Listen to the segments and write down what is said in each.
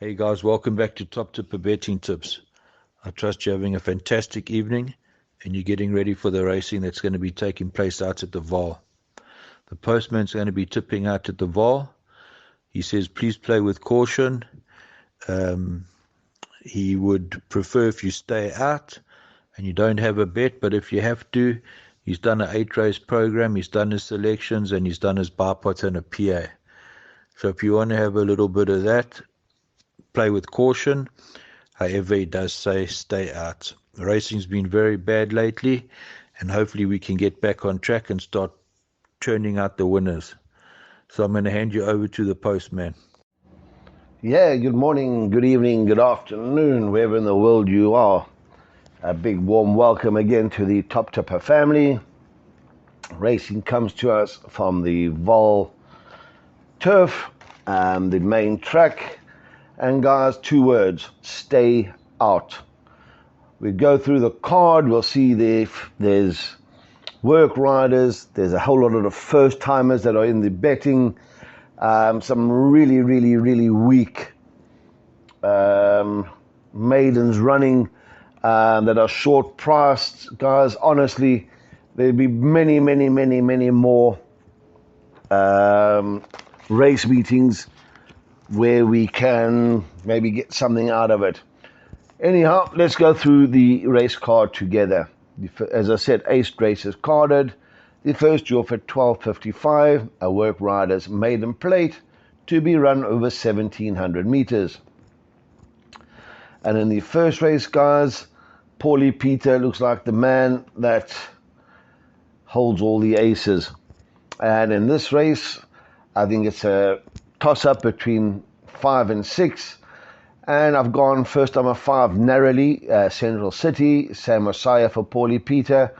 Hey guys, welcome back to Top Tipper Betting Tips. I trust you're having a fantastic evening and you're getting ready for the racing that's going to be taking place out at the Vaal. The postman's going to be tipping out at the Vaal. He says, please play with caution. Um, he would prefer if you stay out and you don't have a bet, but if you have to, he's done an 8 race program, he's done his selections, and he's done his bar pots and a PA. So if you want to have a little bit of that, play with caution. However, he does say stay out. The racing's been very bad lately, and hopefully we can get back on track and start churning out the winners. So I'm going to hand you over to the postman. Yeah, good morning, good evening, good afternoon, wherever in the world you are. A big warm welcome again to the Top Tipper family. Racing comes to us from the Vaal turf, the main track. And guys, 2 words, stay out. We go through the card, we'll see there's work riders, there's a whole lot of first timers that are in the betting, some really weak maidens running that are short priced. Guys, honestly, there'll be many more race meetings where we can maybe get something out of it. Anyhow, let's go through the race card together. As I said, 8 races carded. The first draw for 12.55, a work rider's maiden plate to be run over 1,700 meters. And in the first race, guys, Paulie Peter looks like the man that holds all the aces. And in this race, I think it's a toss-up between 5 and 6. And I've gone first time a 5 narrowly, Central City, Sam Messiah for Paulie Peter.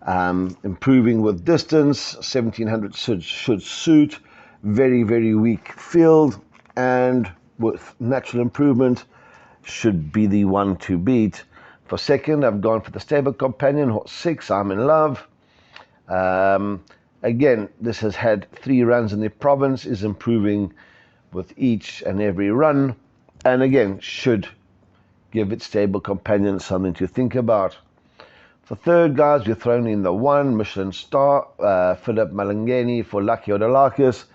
Improving with distance, 1,700 should suit. Very weak field, and with natural improvement, should be the one to beat. For second, I've gone for the stable companion, horse 6, I'm in love. Again, this has had 3 runs in the province, is improving with each and every run, and again, should give its stable companion something to think about. For third, guys, we're thrown in the 1, Michelin Star, Philip Malangeni for Lucky Odalakis.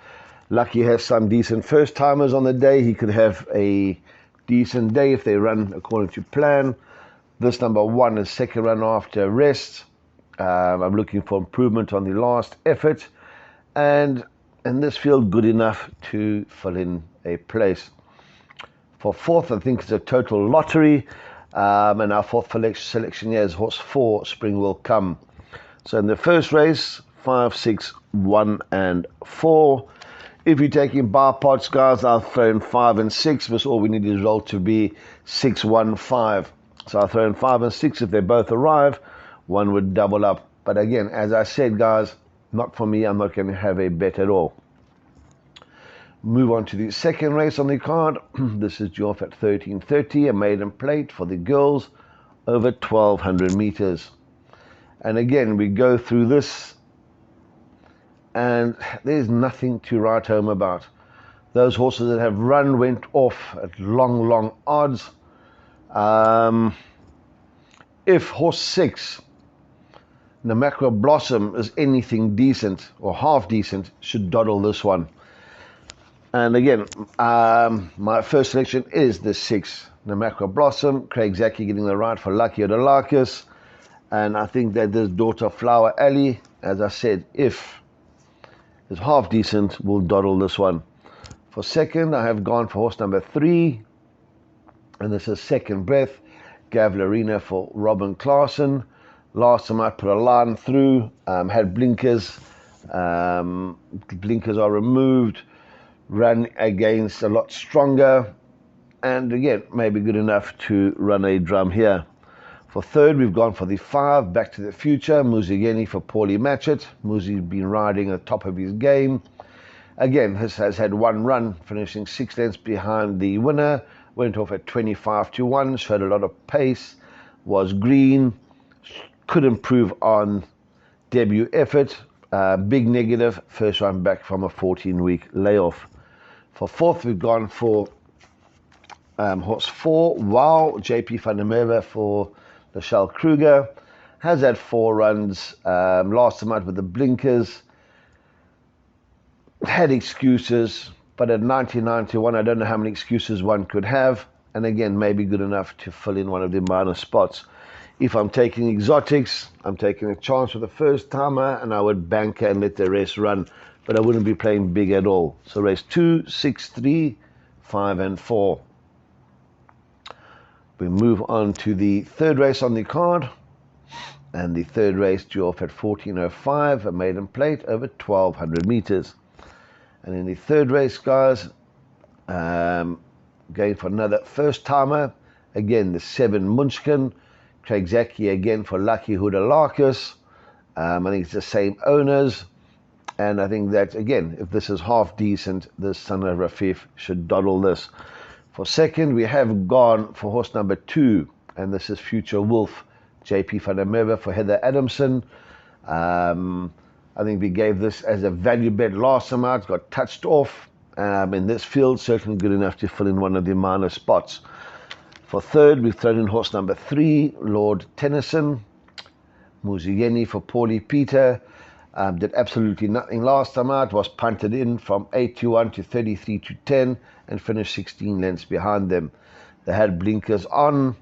Lucky has some decent first-timers on the day. He could have a decent day if they run according to plan. This number 1 is second run after rest. I'm looking for improvement on the last effort, and in this field, good enough to fill in a place. For fourth, I think it's a total lottery, and our fourth selection here is horse 4, Spring Will Come. So in the first race, 5, 6, 1, and 4. If you're taking bar pots, guys, I'll throw in 5 and 6, because all we need is roll to be 6, 1, 5. So I'll throw in 5 and 6. If they both arrive, one would double up. But again, as I said, guys, not for me. I'm not going to have a bet at all. Move on to the second race on the card. This is due off at 13:30, a maiden plate for the girls over 1,200 meters. And again, we go through this, and there's nothing to write home about. Those horses that have run went off at long odds. If horse 6, Namakwa Blossom, is anything decent or half decent, should dawdle this one. And again, my first selection is the 6, Namakwa Blossom. Craig Zaki getting the right for Lucky Odalakis. And I think that this daughter Flower Alley, as I said, if it's half decent, will dawdle this one. For second, I have gone for horse number 3. And this is Second Breath, Gavlarina for Robin Clarkson. Last time I put a line through, had blinkers. Blinkers are removed. Ran against a lot stronger, and again, maybe good enough to run a drum here. For third, we've gone for the 5, Back to the Future, Muzigeni for Paulie Matchett. Muzi's been riding at the top of his game. Again, this has had 1 run, finishing 6 lengths behind the winner. Went off at 25-1, showed a lot of pace, was green, could improve on debut effort. Big negative, first run back from a 14-week layoff. For fourth, we've gone for Horse 4, Vaal, JP van der Merwe for Michelle Kruger. Has had 4 runs. Last time out with the blinkers. Had excuses, but at 1991, I don't know how many excuses one could have. And again, maybe good enough to fill in one of the minor spots. If I'm taking exotics, I'm taking a chance for the first timer, and I would bank and let the rest run. But I wouldn't be playing big at all. So race 2, 6, 3, 5, and 4. We move on to the third race on the card. And the third race due off at 14:05, a maiden plate over 1,200 meters. And in the third race, guys, going for another first timer. Again, the 7 Munchkin. Craig Zaki again for Lucky Houdalarkus. I think it's the same owners. And I think that, again, if this is half decent, this Son of Rafif should dawdle this. For second, we have gone for horse number 2. And this is Future Wolf. JP van der Merwe for Heather Adamson. I think we gave this as a value bet last time out. Got touched off in this field. Certainly good enough to fill in one of the minor spots. For third, we've thrown in horse number 3, Lord Tennyson. Muziyeni for Paulie Peter. Did absolutely nothing last time out. Was punted in from 8-1 to 33-10 and finished 16 lengths behind them. They had blinkers on.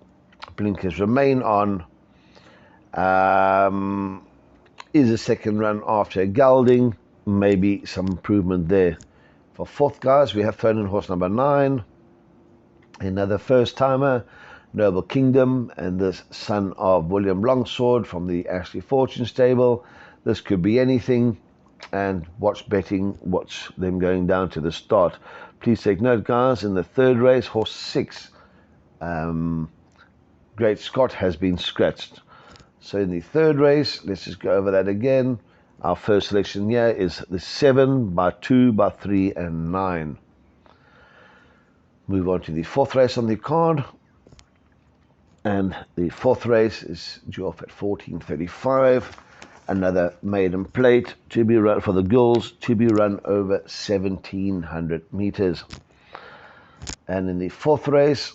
Blinkers remain on. Is a second run after a gelding. Maybe some improvement there. For fourth, guys, we have thrown in horse number 9. Another first timer, Noble Kingdom, and this son of William Longsword from the Ashley Fortune stable. This could be anything. And watch betting, watch them going down to the start. Please take note, guys, in the third race, horse 6, Great Scott has been scratched. So in the third race, let's just go over that again. Our first selection here is the 7, by 2, by 3, and 9. Move on to the fourth race on the card. And the fourth race is due off at 14:35. Another maiden plate to be run for the girls, to be run over 1,700 meters. And in the fourth race,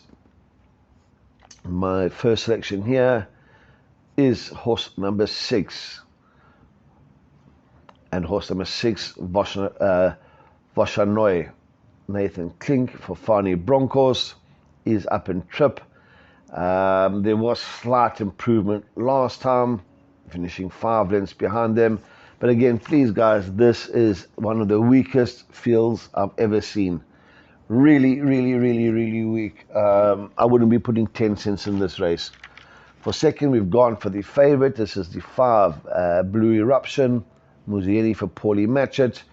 my first selection here is horse number 6. And horse number 6, Voshanoi. Nathan Klink for Fani Broncos is up in trip. There was slight improvement last time, finishing 5 lengths behind them. But again, please guys, this is one of the weakest fields I've ever seen. Really, really, really, really weak. I wouldn't be putting 10 cents in this race. For second, we've gone for the favorite. This is the 5, Blue Eruption. Muzieli for Paulie Matchett.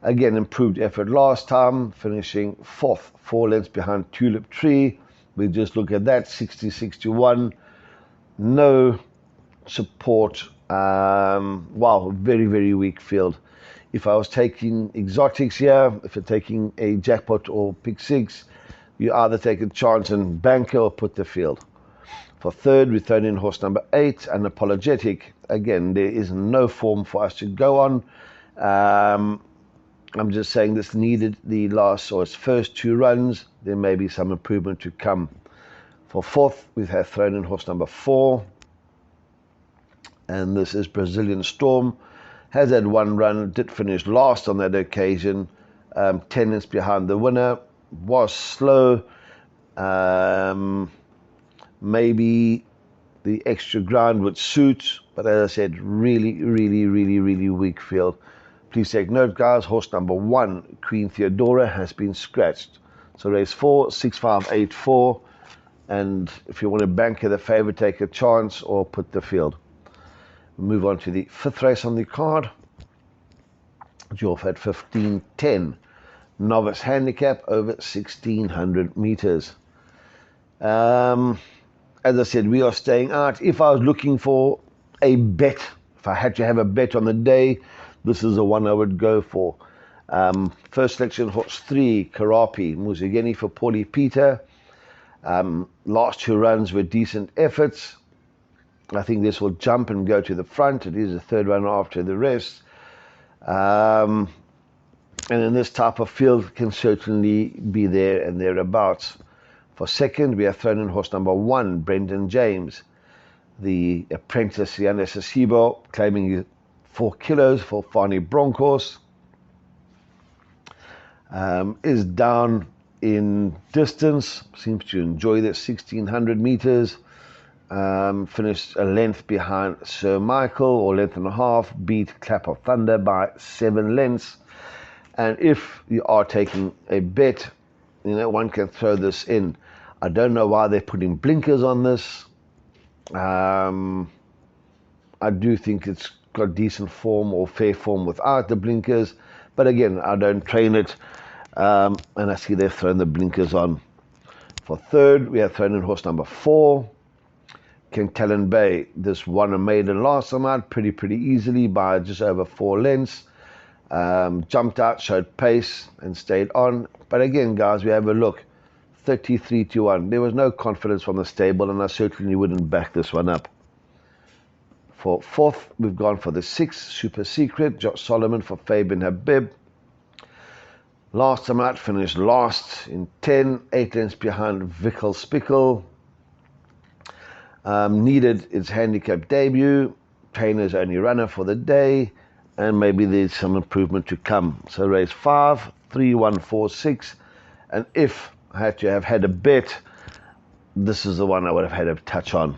Again, improved effort last time, finishing 4th, 4 lengths behind Tulip Tree. We just look at that, 60-61. No support. Wow, very, very weak field. If I was taking exotics here, if you're taking a jackpot or pick 6, you either take a chance and banker or put the field. For third, we thrown in horse number 8, Unapologetic. Again, there is no form for us to go on. I'm just saying this needed the last or its first 2 runs. There may be some improvement to come. For fourth, we have thrown in horse number 4. And this is Brazilian Storm. Has had 1 run, did finish last on that occasion. 10 lengths behind the winner. Was slow. Maybe the extra ground would suit. But as I said, really, really, really, really weak field. Please take note, guys. Horse number 1, Queen Theodora, has been scratched. So race 4, 6, 5, 8, 4. And if you want to banker the favorite, take a chance or put the field. We'll move on to the 5th race on the card. Due off at 15:10. Novice handicap over 1,600 meters. As I said, we are staying out. If I was looking for a bet, if I had to have a bet on the day, this is the one I would go for. First selection, horse 3, Karapi. Muzigeni for Paulie Peter. Last 2 runs were decent efforts. I think this will jump and go to the front. It is the 3rd run after the rest. And in this type of field, can certainly be there and thereabouts. For second, we have thrown in horse number 1, Brendan James, the apprentice Yannis Asibo, claiming 4 kilos for Fani Broncos. Is down in distance, seems to enjoy the 1600 meters. Finished a length behind Sir Michael, or length and a half, beat Clap of Thunder by 7 lengths. And if you are taking a bet, one can throw this in. I don't know why they're putting blinkers on this. I do think it's got decent form or fair form without the blinkers. But again, I don't train it. And I see they've thrown the blinkers on. For third, we have thrown in horse number 4, King Talon Bay. This won a maiden last time out pretty easily by just over 4 lengths. Jumped out, showed pace, and stayed on. But again, guys, we have a look. 33-1. There was no confidence from the stable, and I certainly wouldn't back this one up. For fourth, we've gone for the 6, Super Secret, Josh Solomon for Fabian Habib. Last time out, finished last in 10, 8 lengths behind Vickle Spickle. Needed its handicap debut. Trainer's only runner for the day, and maybe there's some improvement to come. So race 5, 3, 1, 4, 6, and if I had to have had a bet, this is the one I would have had a touch on.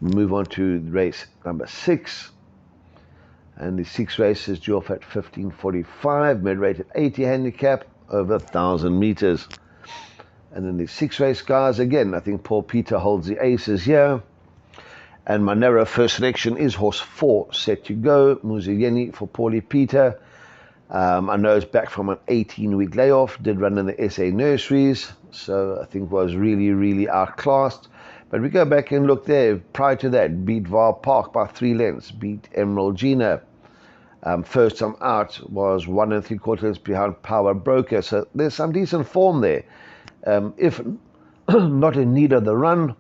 Move on to race number 6, and the 6 races due off at 15:45, mid-rate at 80 handicap, over 1,000 meters. And in the 6 race, guys, again, I think Paul Peter holds the aces here. And my narrow first selection is horse 4, Set to Go, Muziyeni for Paulie Peter. I know it's back from an 18-week layoff, did run in the SA nurseries, so I think was really outclassed. But we go back and look there, prior to that, beat Vaal Park by 3 lengths, beat Emerald Gina. First time out was 1 3/4 lengths behind Power Broker, so there's some decent form there. If not in need of the run,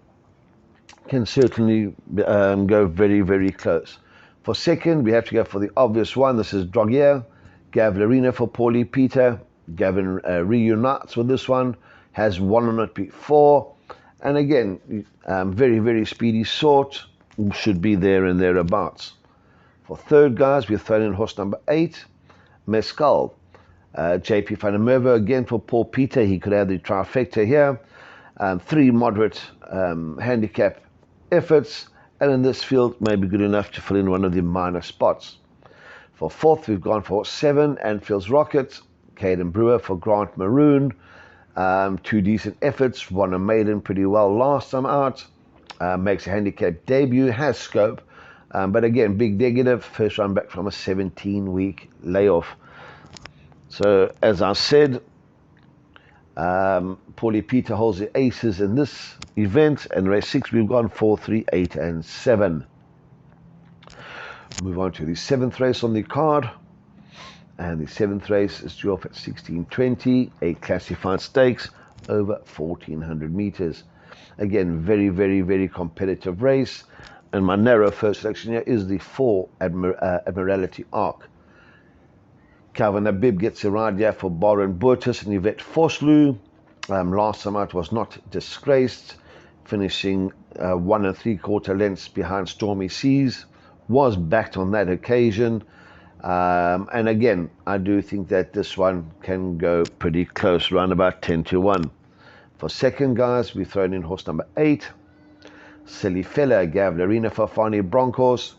can certainly go very close. For second, we have to go for the obvious one. This is Drogier, Gav Larina for Paulie Peter. Gavin reunites with this one, has won on it before, and again, very speedy sort, should be there and thereabouts. For third, guys, we've thrown in horse number 8, Mescal. JP van der Merwe again for Paul Peter. He could have the trifecta here. 3 moderate handicap efforts, and in this field may be good enough to fill in one of the minor spots. For fourth, we've gone for 7, Anfield's Rocket, Caden Brewer for Grant Maroon. 2 decent efforts, won a maiden pretty well last time out. Makes a handicap debut, has scope, but again, big negative, first run back from a 17-week layoff. So, as I said, Paulie Peter holds the aces in this event, and race 6 we've gone 4, 3, 8, and 7. Move on to the 7th race on the card, and the 7th race is due off at 16:20, a classified stakes over 1,400 meters. Again, very competitive race, and my narrow first selection here is the 4, Admiralty Arc. Calvin Habib gets a ride here for Baron Burtis and Yvette Vosloo. Last time out was not disgraced, finishing 1 3/4 lengths behind Stormy Seas. Was backed on that occasion. And again, I do think that this one can go pretty close, around about 10-1. For second, guys, we've thrown in horse number 8, Silly Fella, Gav Larina for Fani Broncos.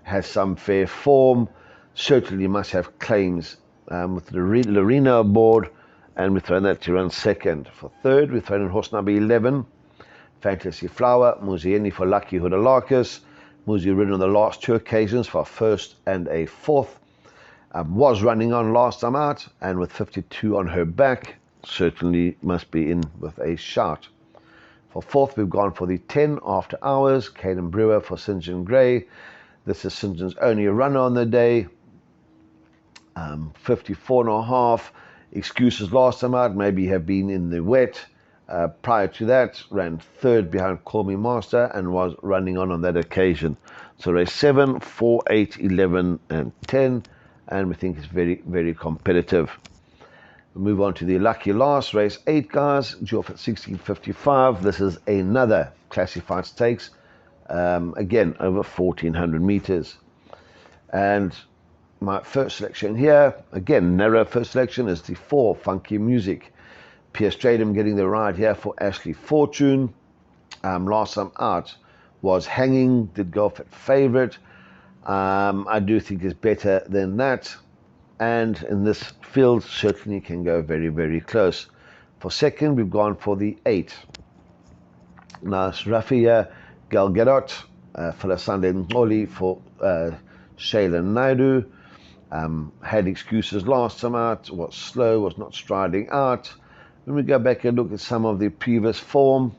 Has some fair form, certainly must have claims with Larina aboard, and we've thrown that to run second. For third, we've thrown in horse number 11, Fantasy Flower, Muzieni for Lucky Hudalakis. Muzi ridden on the last 2 occasions for a first and a fourth. Was running on last time out, and with 52 on her back, certainly must be in with a shout. For fourth, we've gone for the 10 After Hours, Caden Brewer for St. John Gray. This is St. John's only runner on the day. 54.5. Excuses last time out, maybe have been in the wet. Prior to that, ran third behind Call Me Master and was running on that occasion. So race 7, 4, 8, 11, and 10, and we think it's very competitive. We move on to the lucky last race 8, guys, due off at 16:55. This is another classified stakes, again over 1400 meters. And my first selection here, again narrow first selection, is the 4 Funky Music. Pierre Stradum getting the ride here for Ashley Fortune. Last time out was Hanging, did go off at favourite. I do think it's better than that, and in this field certainly can go very, very close. For second, we've gone for the 8. Nice Rafia Galgadot, Falasande Ngoli for Shayla Naidu. Had excuses last time out, was slow, was not striding out. When we go back and look at some of the previous form,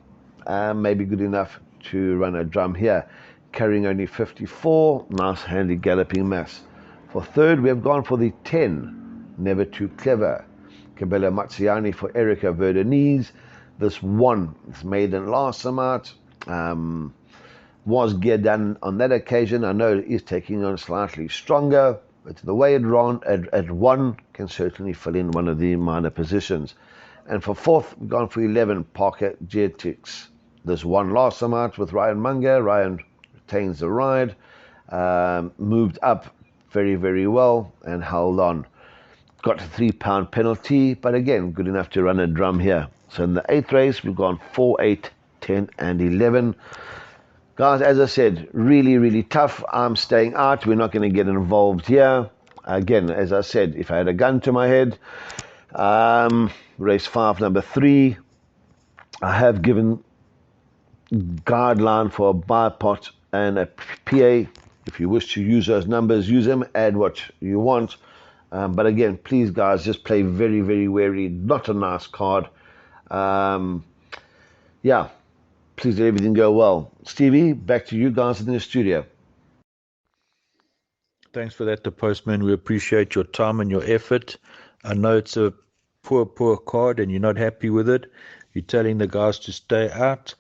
maybe good enough to run a drum here. Carrying only 54, nice handy galloping mass. For third, we have gone for the 10, Never Too Clever. Cabela Mazziani for Erica Verdenese. This one, this maiden last time out, was gear done on that occasion. I know it is taking on slightly stronger, but the way it ran at 1 can certainly fill in one of the minor positions. And for fourth, we've gone for 11, Parker Jetix. This one last time out with Ryan Munger. Ryan retains the ride, moved up very, very well and held on. Got a £3 penalty, but again, good enough to run a drum here. So in the 8th race, we've gone 4, 8, 10, and 11. Guys, as I said, really, really tough. I'm staying out. We're not going to get involved here. Again, as I said, if I had a gun to my head, race 5, number 3, I have given guideline for a bipot and a PA. If you wish to use those numbers, use them, add what you want. But again, please, guys, just play very, very wary. Not a nice card. Yeah, please let everything go well. Stevie, back to you guys in the studio. Thanks for that, the postman. We appreciate your time and your effort. I know it's a poor card and you're not happy with it. You're telling the guys to stay out,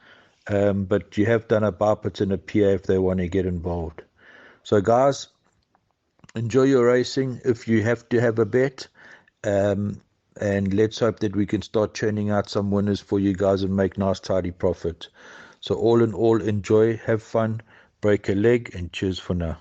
but you have done a bipot and a PA if they want to get involved. So, guys, enjoy your racing if you have to have a bet. And let's hope that we can start churning out some winners for you guys and make nice, tidy profit. So all in all, enjoy, have fun, break a leg, and cheers for now.